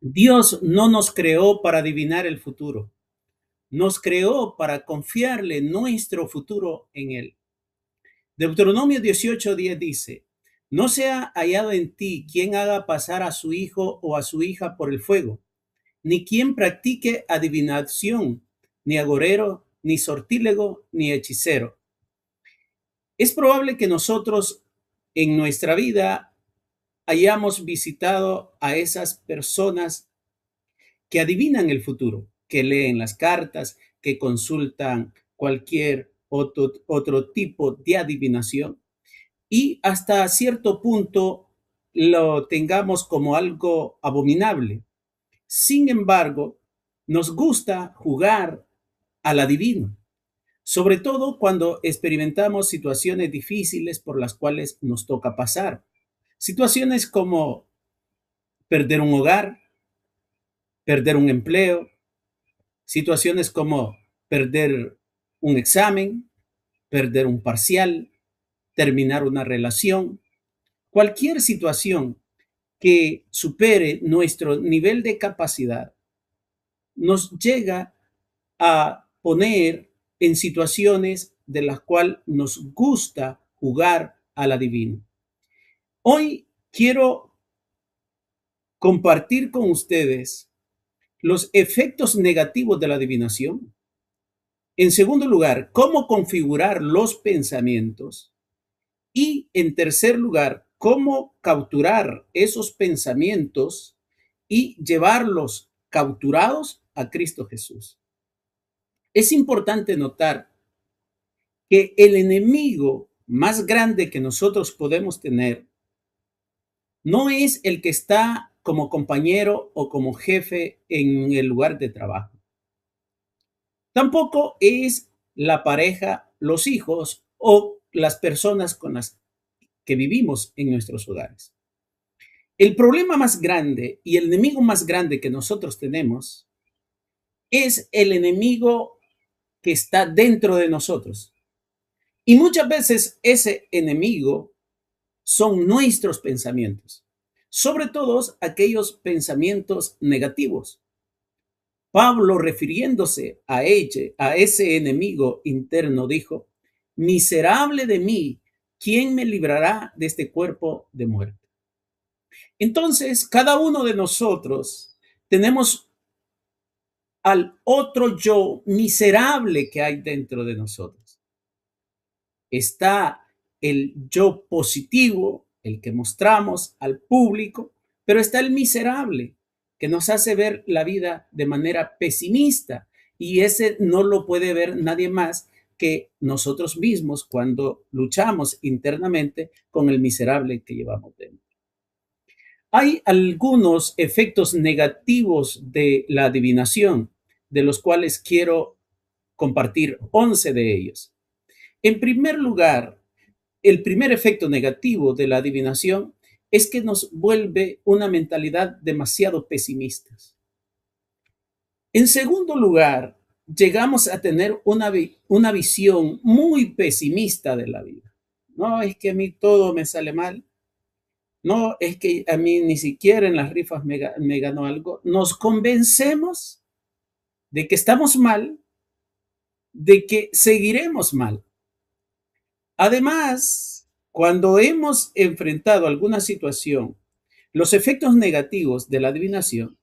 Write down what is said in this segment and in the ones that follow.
Dios no nos creó para adivinar el futuro, nos creó para confiarle nuestro futuro en Él. Deuteronomio 18:10 dice, no sea hallado en ti quien haga pasar a su hijo o a su hija por el fuego, ni quien practique adivinación, ni agorero, ni sortílego, ni hechicero. Es probable que nosotros en nuestra vida hayamos visitado a esas personas que adivinan el futuro, que leen las cartas, que consultan cualquier otro tipo de adivinación y hasta cierto punto lo tengamos como algo abominable. Sin embargo, nos gusta jugar al adivino, sobre todo cuando experimentamos situaciones difíciles por las cuales nos toca pasar. Situaciones como perder un hogar, perder un empleo, situaciones como perder un examen, perder un parcial, terminar una relación, cualquier situación que supere nuestro nivel de capacidad nos llega a poner en situaciones de las cuales nos gusta jugar al adivino. Hoy quiero compartir con ustedes los efectos negativos de la adivinación. En segundo lugar, cómo configurar los pensamientos. Y en tercer lugar, cómo capturar esos pensamientos y llevarlos capturados a Cristo Jesús. Es importante notar que el enemigo más grande que nosotros podemos tener no es el que está como compañero o como jefe en el lugar de trabajo. Tampoco es la pareja, los hijos o las personas con las que vivimos en nuestros hogares. El problema más grande y el enemigo más grande que nosotros tenemos es el enemigo que está dentro de nosotros. Y muchas veces ese enemigo son nuestros pensamientos, sobre todo aquellos pensamientos negativos. Pablo, refiriéndose a ese enemigo interno, dijo, miserable de mí, ¿quién me librará de este cuerpo de muerte? Entonces, cada uno de nosotros tenemos al otro yo miserable que hay dentro de nosotros. Está el yo positivo, el que mostramos al público, pero está el miserable, que nos hace ver la vida de manera pesimista, y ese no lo puede ver nadie más que nosotros mismos cuando luchamos internamente con el miserable que llevamos dentro. Hay algunos efectos negativos de la adivinación, de los cuales quiero compartir 11 de ellos. En primer lugar, el primer efecto negativo de la adivinación es que nos vuelve una mentalidad demasiado pesimista. En segundo lugar, llegamos a tener una visión muy pesimista de la vida. No, es que a mí todo me sale mal. No, es que a mí ni siquiera en las rifas me ganó algo. Nos convencemos de que estamos mal, de que seguiremos mal. Además, cuando hemos enfrentado alguna situación, los efectos negativos de la adivinación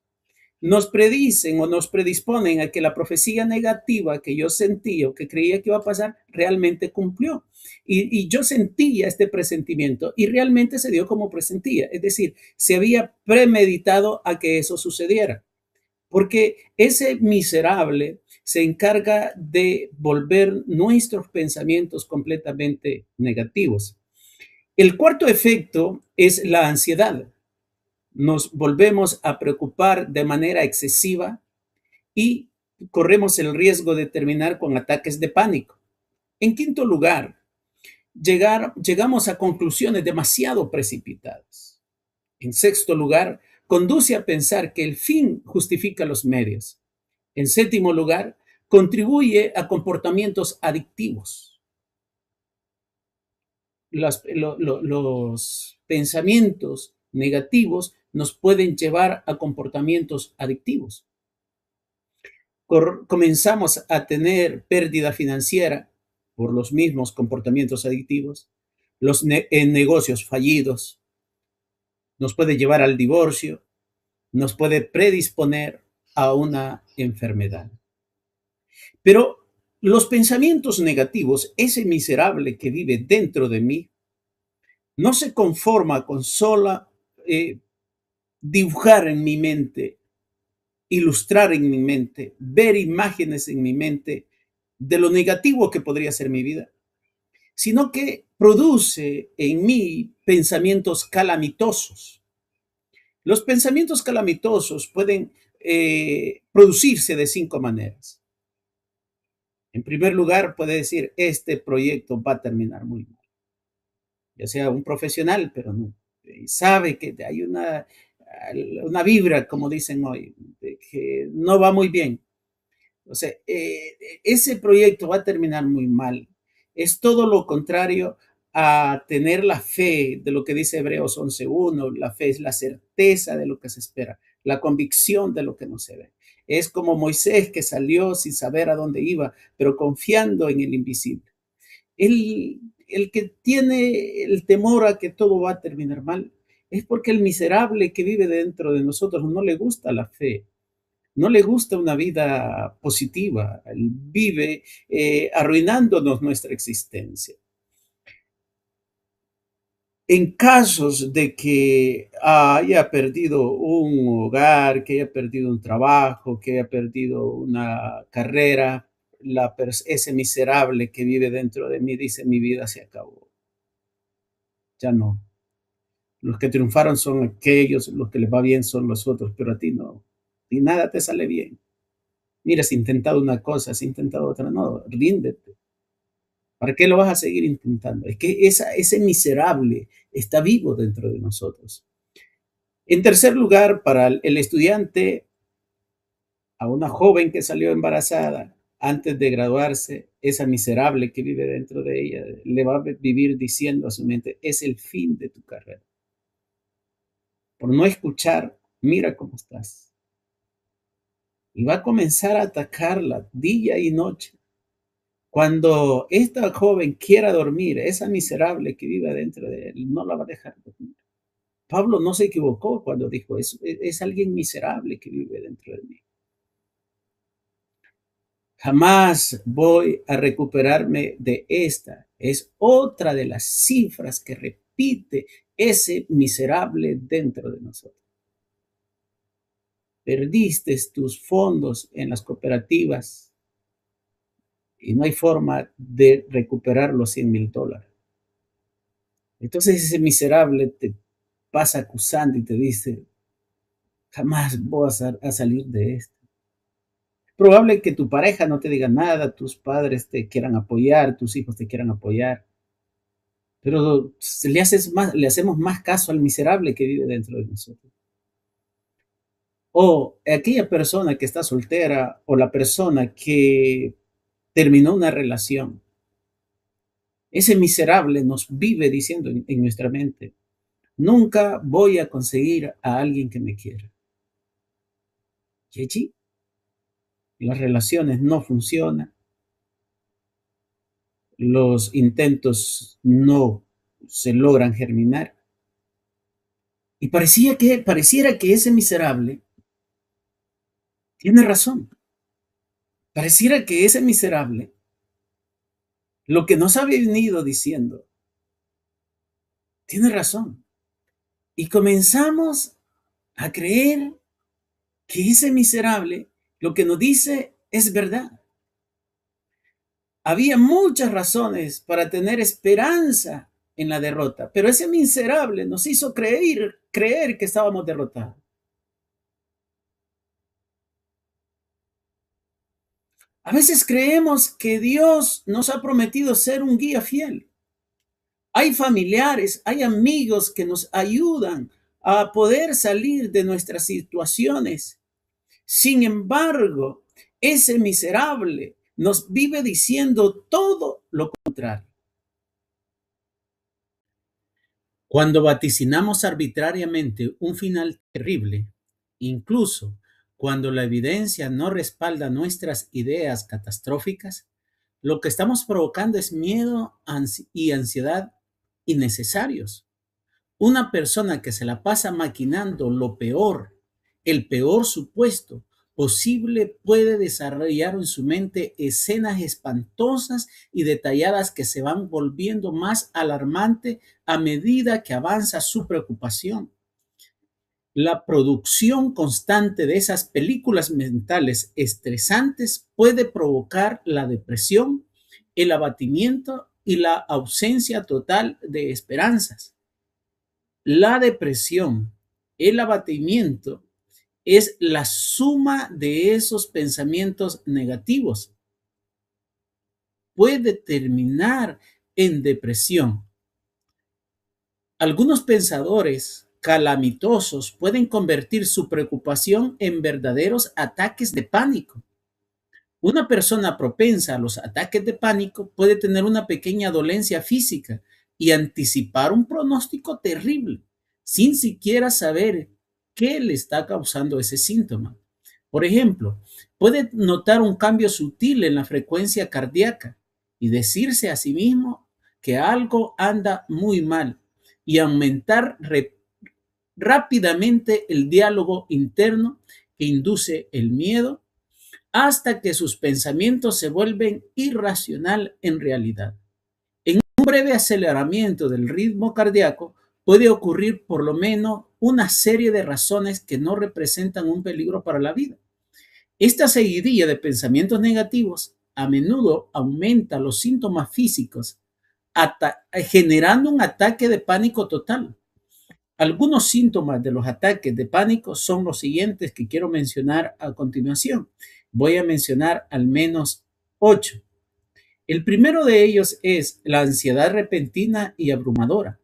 nos predicen o nos predisponen a que la profecía negativa que yo sentía o que creía que iba a pasar realmente cumplió. Y yo sentía este presentimiento y realmente se dio como presentía. Es decir, se había premeditado a que eso sucediera. Porque ese miserable se encarga de volver nuestros pensamientos completamente negativos. El cuarto efecto es la ansiedad. Nos volvemos a preocupar de manera excesiva y corremos el riesgo de terminar con ataques de pánico. En quinto lugar, llegamos a conclusiones demasiado precipitadas. En sexto lugar, conduce a pensar que el fin justifica los medios. En séptimo lugar, contribuye a comportamientos adictivos. Los pensamientos negativos nos pueden llevar a comportamientos adictivos. Comenzamos a tener pérdida financiera por los mismos comportamientos adictivos, en negocios fallidos, nos puede llevar al divorcio, nos puede predisponer a una enfermedad. Pero los pensamientos negativos, ese miserable que vive dentro de mí, no se conforma con sola dibujar en mi mente, ilustrar en mi mente, ver imágenes en mi mente de lo negativo que podría ser mi vida, sino que produce en mí pensamientos calamitosos. Los pensamientos calamitosos pueden producirse de 5 maneras. En primer lugar, puede decir, este proyecto va a terminar muy mal. Ya sea un profesional, pero no, sabe que hay una vibra, como dicen hoy, de que no va muy bien. O sea, ese proyecto va a terminar muy mal. Es todo lo contrario a tener la fe de lo que dice Hebreos 11:1. La fe es la certeza de lo que se espera, la convicción de lo que no se ve. Es como Moisés que salió sin saber a dónde iba, pero confiando en el invisible. El que tiene el temor a que todo va a terminar mal es porque el miserable que vive dentro de nosotros no le gusta la fe, no le gusta una vida positiva, él vive arruinándonos nuestra existencia. En casos de que haya perdido un hogar, que haya perdido un trabajo, que haya perdido una carrera, ese miserable que vive dentro de mí dice, mi vida se acabó, ya no. Los que triunfaron son aquellos, los que les va bien son los otros, pero a ti no. Y nada te sale bien. Mira, has intentado una cosa, has intentado otra, no, ríndete. ¿Para qué lo vas a seguir intentando? Es que ese miserable está vivo dentro de nosotros. En tercer lugar, para el estudiante, a una joven que salió embarazada antes de graduarse, esa miserable que vive dentro de ella, le va a vivir diciendo a su mente, es el fin de tu carrera. Por no escuchar, mira cómo estás. Y va a comenzar a atacarla día y noche. Cuando esta joven quiera dormir, esa miserable que vive dentro de él no la va a dejar dormir. Pablo no se equivocó cuando dijo, es alguien miserable que vive dentro de mí. Jamás voy a recuperarme de esta. Es otra de las cifras que repite ese miserable dentro de nosotros. Perdiste tus fondos en las cooperativas y no hay forma de recuperar los $100,000. Entonces ese miserable te pasa acusando y te dice, jamás vas a salir de esto. Es probable que tu pareja no te diga nada, tus padres te quieran apoyar, tus hijos te quieran apoyar, pero le hacemos más caso al miserable que vive dentro de nosotros. O aquella persona que está soltera o la persona que terminó una relación. Ese miserable nos vive diciendo en nuestra mente, nunca voy a conseguir a alguien que me quiera. Y allí las relaciones no funcionan, los intentos no se logran germinar. Y pareciera que ese miserable tiene razón. Pareciera que ese miserable, lo que nos ha venido diciendo, tiene razón. Y comenzamos a creer que ese miserable, lo que nos dice es verdad. Había muchas razones para tener esperanza en la derrota, pero ese miserable nos hizo creer que estábamos derrotados. A veces creemos que Dios nos ha prometido ser un guía fiel. Hay familiares, hay amigos que nos ayudan a poder salir de nuestras situaciones. Sin embargo, ese miserable nos vive diciendo todo lo contrario. Cuando vaticinamos arbitrariamente un final terrible, incluso cuando la evidencia no respalda nuestras ideas catastróficas, lo que estamos provocando es miedo y ansiedad innecesarios. Una persona que se la pasa maquinando lo peor, el peor supuesto posible, puede desarrollar en su mente escenas espantosas y detalladas que se van volviendo más alarmantes a medida que avanza su preocupación. La producción constante de esas películas mentales estresantes puede provocar la depresión, el abatimiento y la ausencia total de esperanzas. La depresión, el abatimiento, es la suma de esos pensamientos negativos. Puede terminar en depresión. Algunos pensadores calamitosos pueden convertir su preocupación en verdaderos ataques de pánico. Una persona propensa a los ataques de pánico puede tener una pequeña dolencia física y anticipar un pronóstico terrible, sin siquiera saber qué le está causando ese síntoma. Por ejemplo, puede notar un cambio sutil en la frecuencia cardíaca y decirse a sí mismo que algo anda muy mal y aumentar rápidamente el diálogo interno que induce el miedo hasta que sus pensamientos se vuelven irracional en realidad. En un breve aceleramiento del ritmo cardíaco puede ocurrir por lo menos una serie de razones que no representan un peligro para la vida. Esta seguidilla de pensamientos negativos a menudo aumenta los síntomas físicos, generando un ataque de pánico total. Algunos síntomas de los ataques de pánico son los siguientes que quiero mencionar a continuación. Voy a mencionar al menos 8. El primero de ellos es la ansiedad repentina y abrumadora,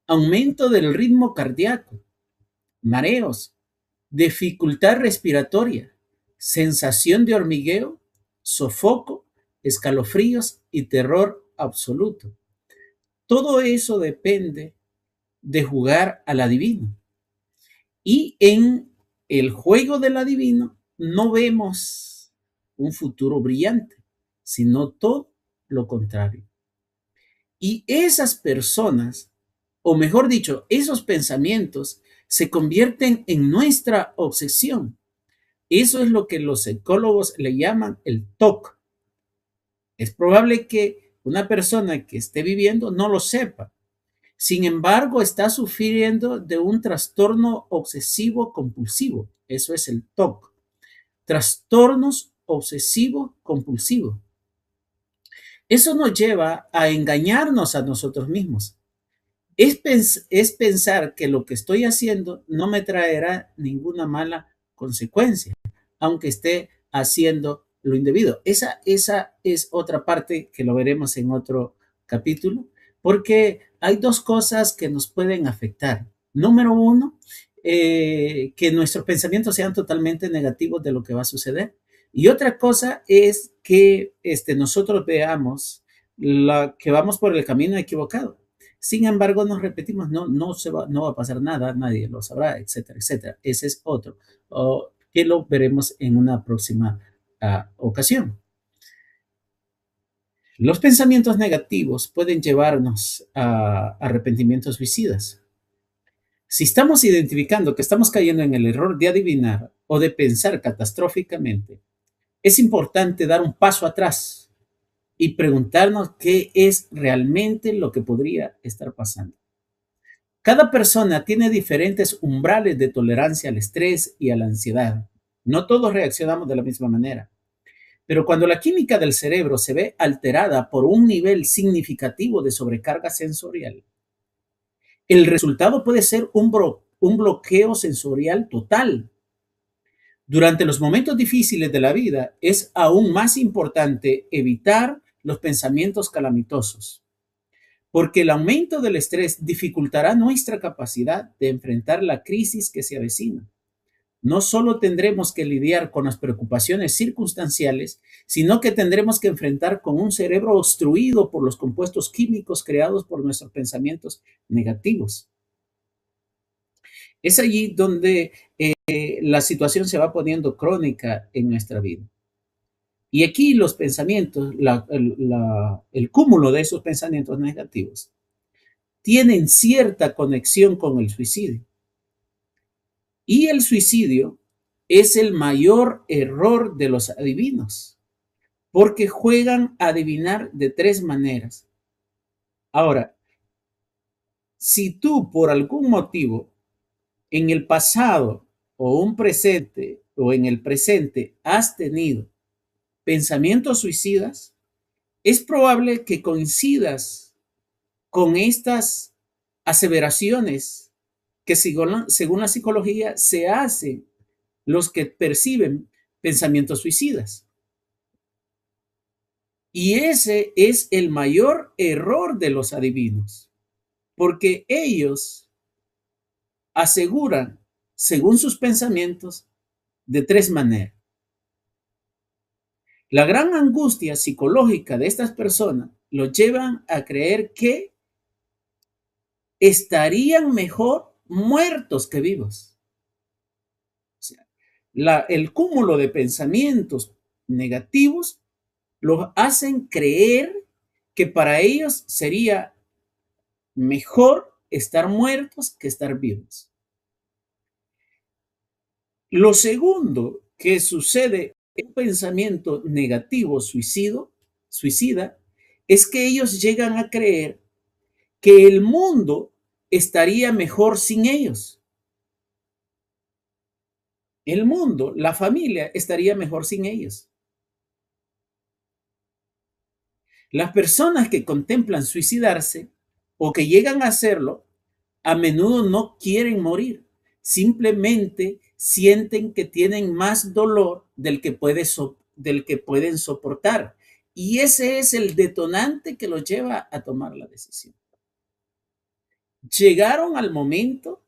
aumento del ritmo cardíaco, mareos, dificultad respiratoria, sensación de hormigueo, sofoco, escalofríos y terror absoluto. Todo eso depende de jugar al adivino. Y en el juego del adivino no vemos un futuro brillante, sino todo lo contrario. Y esas personas, o mejor dicho, esos pensamientos se convierten en nuestra obsesión. Eso es lo que los psicólogos le llaman el TOC. Es probable que una persona que esté viviendo no lo sepa. Sin embargo, está sufriendo de un trastorno obsesivo compulsivo. Eso es el TOC. Trastornos obsesivo compulsivo. Eso nos lleva a engañarnos a nosotros mismos. Es pensar que lo que estoy haciendo no me traerá ninguna mala consecuencia, aunque esté haciendo lo indebido. Esa es otra parte que lo veremos en otro capítulo, porque hay dos cosas que nos pueden afectar. Número uno, que nuestros pensamientos sean totalmente negativos de lo que va a suceder. Y otra cosa es que nosotros veamos que vamos por el camino equivocado. Sin embargo, nos repetimos, no va a pasar nada, nadie lo sabrá, etcétera, etcétera. Ese es otro, que lo veremos en una próxima ocasión. Los pensamientos negativos pueden llevarnos a arrepentimientos suicidas. Si estamos identificando que estamos cayendo en el error de adivinar o de pensar catastróficamente, es importante dar un paso atrás y preguntarnos qué es realmente lo que podría estar pasando. Cada persona tiene diferentes umbrales de tolerancia al estrés y a la ansiedad. No todos reaccionamos de la misma manera. Pero cuando la química del cerebro se ve alterada por un nivel significativo de sobrecarga sensorial, el resultado puede ser un bloqueo sensorial total. Durante los momentos difíciles de la vida es aún más importante evitar los pensamientos calamitosos, porque el aumento del estrés dificultará nuestra capacidad de enfrentar la crisis que se avecina. no solo tendremos que lidiar con las preocupaciones circunstanciales, sino que tendremos que enfrentar con un cerebro obstruido por los compuestos químicos creados por nuestros pensamientos negativos. Es allí donde la situación se va poniendo crónica en nuestra vida. Y aquí los pensamientos, el cúmulo de esos pensamientos negativos, tienen cierta conexión con el suicidio. Y el suicidio es el mayor error de los adivinos, porque juegan a adivinar de tres maneras. Ahora, si tú por algún motivo en el pasado o un presente o en el presente has tenido pensamientos suicidas, es probable que coincidas con estas aseveraciones que según la psicología se hacen los que perciben pensamientos suicidas. Y ese es el mayor error de los adivinos, porque ellos aseguran, según sus pensamientos, de tres maneras. La gran angustia psicológica de estas personas los llevan a creer que estarían mejor muertos que vivos. O sea, el cúmulo de pensamientos negativos los hacen creer que para ellos sería mejor estar muertos que estar vivos. Lo segundo que sucede en un pensamiento negativo suicida es que ellos llegan a creer que el mundo estaría mejor sin ellos. El mundo, la familia, estaría mejor sin ellos. Las personas que contemplan suicidarse o que llegan a hacerlo, a menudo no quieren morir. Simplemente sienten que tienen más dolor del que pueden soportar. Y ese es el detonante que los lleva a tomar la decisión. Llegaron al momento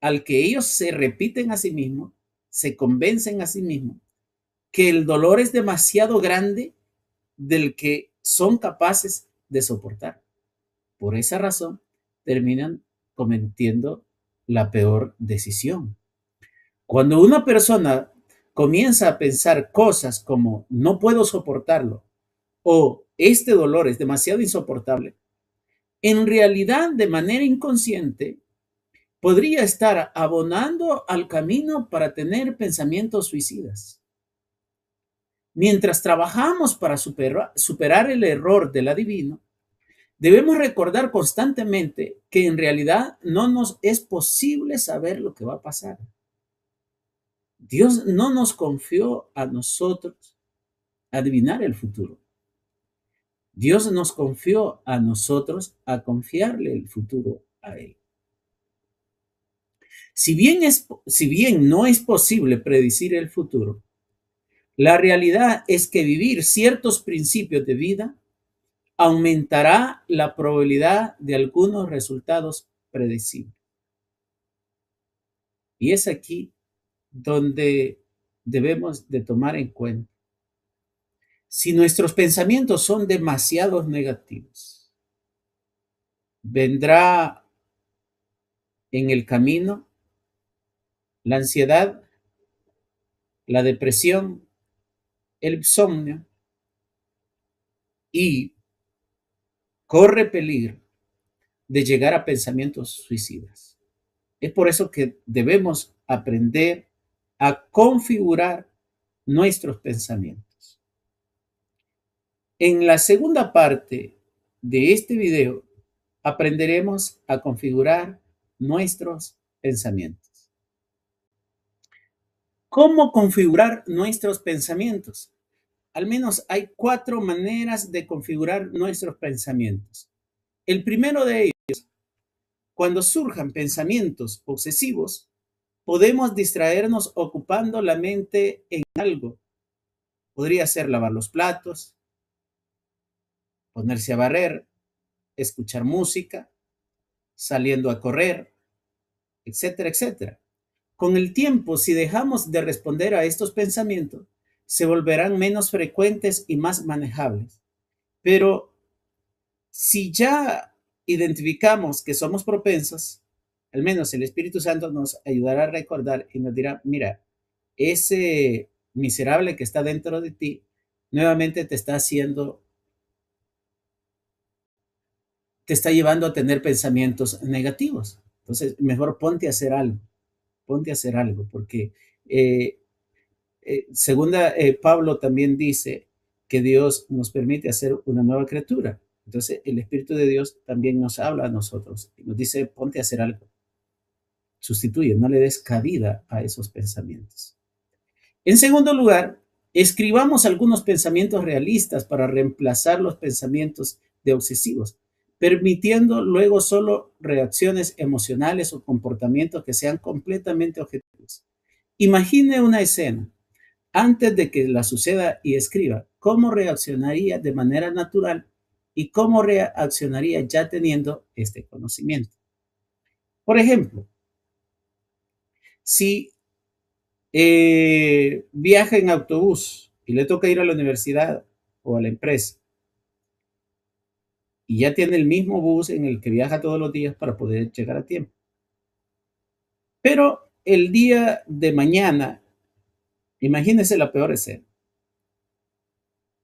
al que ellos se repiten a sí mismos, se convencen a sí mismos que el dolor es demasiado grande del que son capaces de soportar. Por esa razón, terminan cometiendo la peor decisión. Cuando una persona comienza a pensar cosas como no puedo soportarlo o este dolor es demasiado insoportable, en realidad de manera inconsciente podría estar abonando al camino para tener pensamientos suicidas. Mientras trabajamos para superar el error del adivino, debemos recordar constantemente que en realidad no nos es posible saber lo que va a pasar. Dios no nos confió a nosotros adivinar el futuro. Dios nos confió a nosotros a confiarle el futuro a Él. Si bien no es posible predecir el futuro, la realidad es que vivir ciertos principios de vida aumentará la probabilidad de algunos resultados predecibles. Y es aquí donde debemos de tomar en cuenta. Si nuestros pensamientos son demasiado negativos, vendrá en el camino la ansiedad, la depresión, el insomnio y corre peligro de llegar a pensamientos suicidas. Es por eso que debemos aprender a configurar nuestros pensamientos. En la segunda parte de este video aprenderemos a configurar nuestros pensamientos. ¿Cómo configurar nuestros pensamientos? Al menos hay 4 maneras de configurar nuestros pensamientos. El primero de ellos, cuando surjan pensamientos obsesivos, podemos distraernos ocupando la mente en algo. Podría ser lavar los platos, ponerse a barrer, escuchar música, saliendo a correr, etcétera, etcétera. Con el tiempo, si dejamos de responder a estos pensamientos, se volverán menos frecuentes y más manejables. Pero si ya identificamos que somos propensos, al menos el Espíritu Santo nos ayudará a recordar y nos dirá, mira, ese miserable que está dentro de ti, nuevamente te está llevando a tener pensamientos negativos. Entonces, mejor ponte a hacer algo, porque eh, segunda, Pablo también dice que Dios nos permite hacer una nueva criatura. Entonces, el Espíritu de Dios también nos habla a nosotros y nos dice, ponte a hacer algo. Sustituye, no le des cabida a esos pensamientos. En segundo lugar, escribamos algunos pensamientos realistas para reemplazar los pensamientos de obsesivos, permitiendo luego solo reacciones emocionales o comportamientos que sean completamente objetivos. Imagine una escena antes de que la suceda y escriba cómo reaccionaría de manera natural y cómo reaccionaría ya teniendo este conocimiento. Por ejemplo, si viaja en autobús y le toca ir a la universidad o a la empresa y ya tiene el mismo bus en el que viaja todos los días para poder llegar a tiempo. Pero el día de mañana, imagínese la peor escena,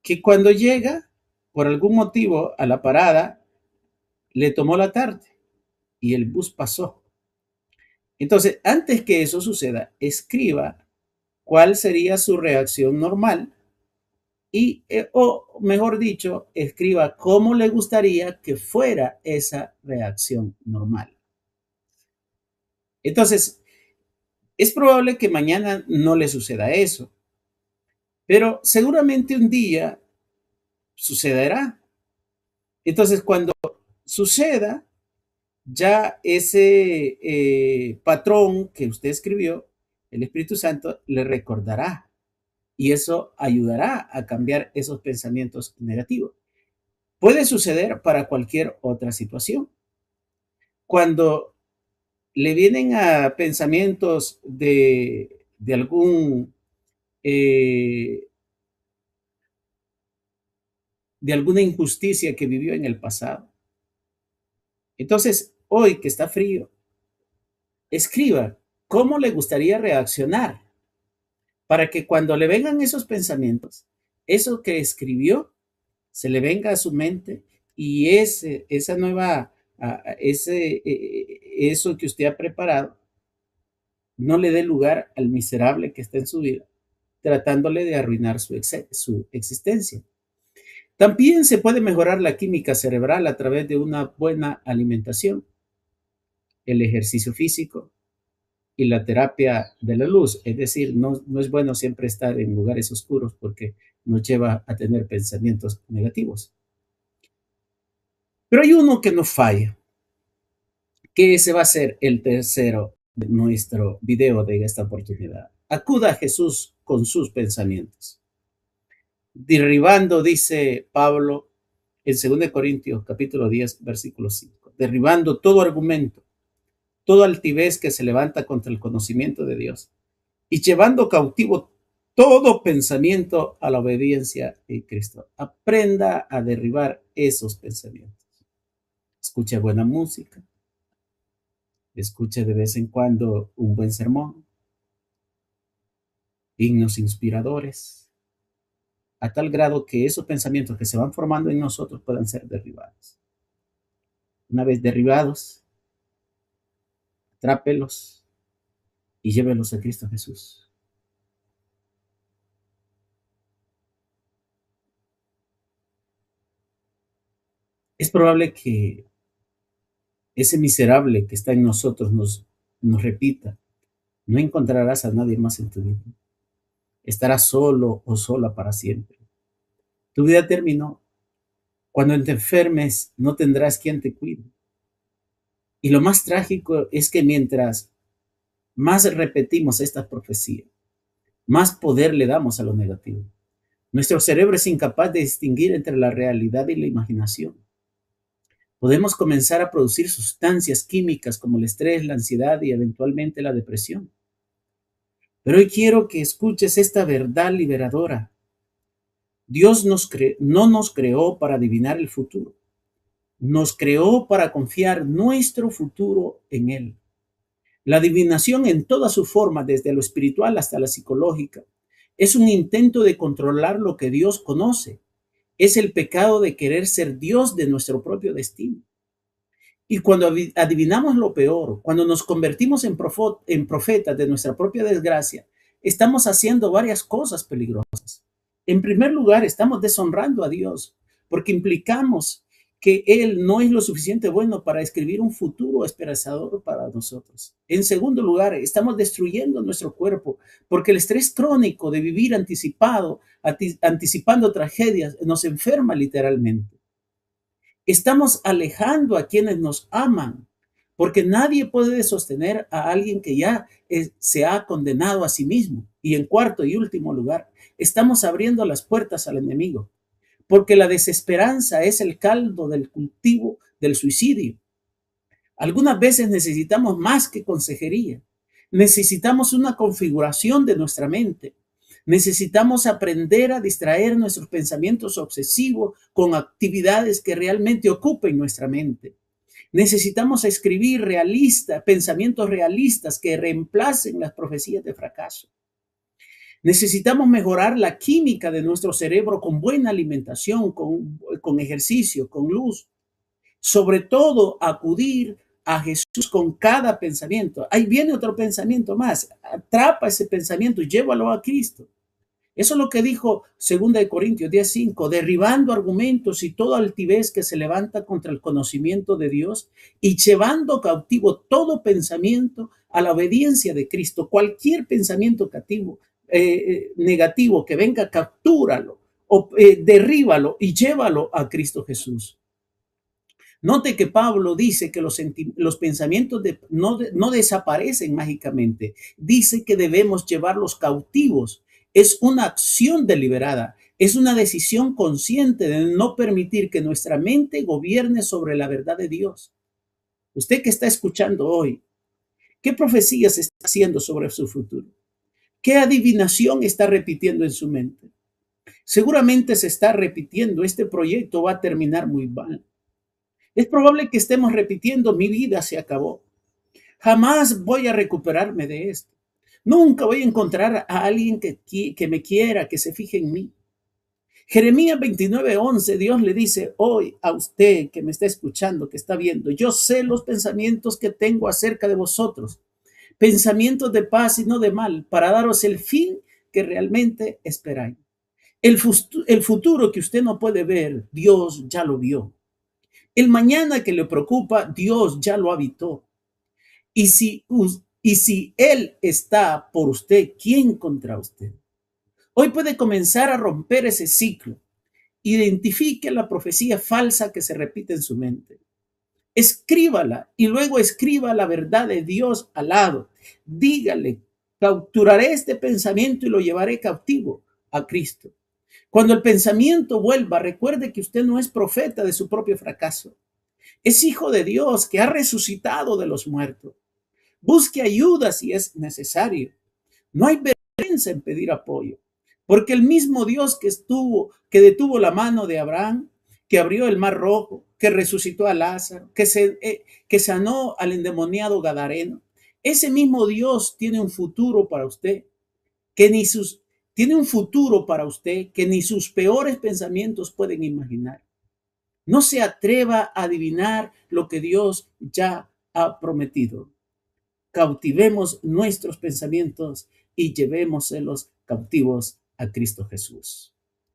que cuando llega, por algún motivo, a la parada, le tomó la tarde y el bus pasó. Entonces, antes que eso suceda, escriba cuál sería su reacción normal y, o mejor dicho, escriba cómo le gustaría que fuera esa reacción normal. Entonces, es probable que mañana no le suceda eso, pero seguramente un día sucederá. Entonces, cuando suceda, ya ese patrón que usted escribió, el Espíritu Santo le recordará y eso ayudará a cambiar esos pensamientos negativos. Puede suceder para cualquier otra situación. Cuando le vienen a pensamientos de algún de alguna injusticia que vivió en el pasado. Entonces, hoy que está frío, escriba cómo le gustaría reaccionar para que cuando le vengan esos pensamientos, eso que escribió se le venga a su mente y esa nueva, eso que usted ha preparado no le dé lugar al miserable que está en su vida, tratándole de arruinar su existencia. También se puede mejorar la química cerebral a través de una buena alimentación, el ejercicio físico y la terapia de la luz. Es decir, no es bueno siempre estar en lugares oscuros porque nos lleva a tener pensamientos negativos. Pero hay uno que no falla, que ese va a ser el tercero de nuestro video de esta oportunidad. Acuda a Jesús con sus pensamientos. Derribando, dice Pablo en 2 Corintios capítulo 10, versículo 5, derribando todo argumento, toda altivez que se levanta contra el conocimiento de Dios y llevando cautivo todo pensamiento a la obediencia de Cristo. Aprenda a derribar esos pensamientos. Escuche buena música, escuche de vez en cuando un buen sermón, himnos inspiradores, a tal grado que esos pensamientos que se van formando en nosotros puedan ser derribados. Una vez derribados, atrápelos y llévelos a Cristo Jesús. Es probable que ese miserable que está en nosotros nos repita, no encontrarás a nadie más en tu vida. Estarás solo o sola para siempre. Tu vida terminó. Cuando te enfermes, no tendrás quien te cuide. Y lo más trágico es que mientras más repetimos estas profecías, más poder le damos a lo negativo. Nuestro cerebro es incapaz de distinguir entre la realidad y la imaginación. Podemos comenzar a producir sustancias químicas como el estrés, la ansiedad y eventualmente la depresión. Pero hoy quiero que escuches esta verdad liberadora. Dios no nos creó para adivinar el futuro. Nos creó para confiar nuestro futuro en Él. La adivinación en toda su forma, desde lo espiritual hasta la psicológica, es un intento de controlar lo que Dios conoce. Es el pecado de querer ser Dios de nuestro propio destino. Y cuando adivinamos lo peor, cuando nos convertimos en profetas de nuestra propia desgracia, estamos haciendo varias cosas peligrosas. En primer lugar, estamos deshonrando a Dios porque implicamos que Él no es lo suficiente bueno para escribir un futuro esperanzador para nosotros. En segundo lugar, estamos destruyendo nuestro cuerpo porque el estrés crónico de vivir anticipando tragedias nos enferma literalmente. Estamos alejando a quienes nos aman, porque nadie puede sostener a alguien que ya se ha condenado a sí mismo. Y en cuarto y último lugar, estamos abriendo las puertas al enemigo, porque la desesperanza es el caldo del cultivo del suicidio. Algunas veces necesitamos más que consejería. Necesitamos una configuración de nuestra mente. Necesitamos aprender a distraer nuestros pensamientos obsesivos con actividades que realmente ocupen nuestra mente. Necesitamos escribir pensamientos realistas que reemplacen las profecías de fracaso. Necesitamos mejorar la química de nuestro cerebro con buena alimentación, con ejercicio, con luz. Sobre todo, acudir a Jesús con cada pensamiento. Ahí viene otro pensamiento más. Atrapa ese pensamiento y llévalo a Cristo. Eso es lo que dijo 2 Corintios 10:5, derribando argumentos y toda altivez que se levanta contra el conocimiento de Dios y llevando cautivo todo pensamiento a la obediencia de Cristo. Cualquier pensamiento negativo que venga, captúralo o derríbalo y llévalo a Cristo Jesús. Note que Pablo dice que los pensamientos no desaparecen mágicamente. Dice que debemos llevarlos cautivos. Es una acción deliberada. Es una decisión consciente de no permitir que nuestra mente gobierne sobre la verdad de Dios. Usted que está escuchando hoy, ¿qué profecías está haciendo sobre su futuro? ¿Qué adivinación está repitiendo en su mente? Seguramente se está repitiendo, este proyecto va a terminar muy mal. Es probable que estemos repitiendo, mi vida se acabó. Jamás voy a recuperarme de esto. Nunca voy a encontrar a alguien que me quiera, que se fije en mí. Jeremías 29:11, Dios le dice hoy a usted que me está escuchando, que está viendo, yo sé los pensamientos que tengo acerca de vosotros, pensamientos de paz y no de mal, para daros el fin que realmente esperáis. El futuro que usted no puede ver, Dios ya lo vio. El mañana que le preocupa, Dios ya lo habitó. Y si Él está por usted, ¿quién contra usted? Hoy puede comenzar a romper ese ciclo. Identifique la profecía falsa que se repite en su mente. Escríbala y luego escriba la verdad de Dios al lado. Dígale, capturaré este pensamiento y lo llevaré cautivo a Cristo. Cuando el pensamiento vuelva, recuerde que usted no es profeta de su propio fracaso. Es hijo de Dios que ha resucitado de los muertos. Busque ayuda si es necesario. No hay vergüenza en pedir apoyo, porque el mismo Dios que detuvo la mano de Abraham, que abrió el mar rojo, que resucitó a Lázaro, que sanó al endemoniado gadareno, ese mismo Dios tiene un futuro para usted, que ni sus tiene un futuro para usted que ni sus peores pensamientos pueden imaginar. No se atreva a adivinar lo que Dios ya ha prometido. Cautivemos nuestros pensamientos y llevémoselos cautivos a Cristo Jesús.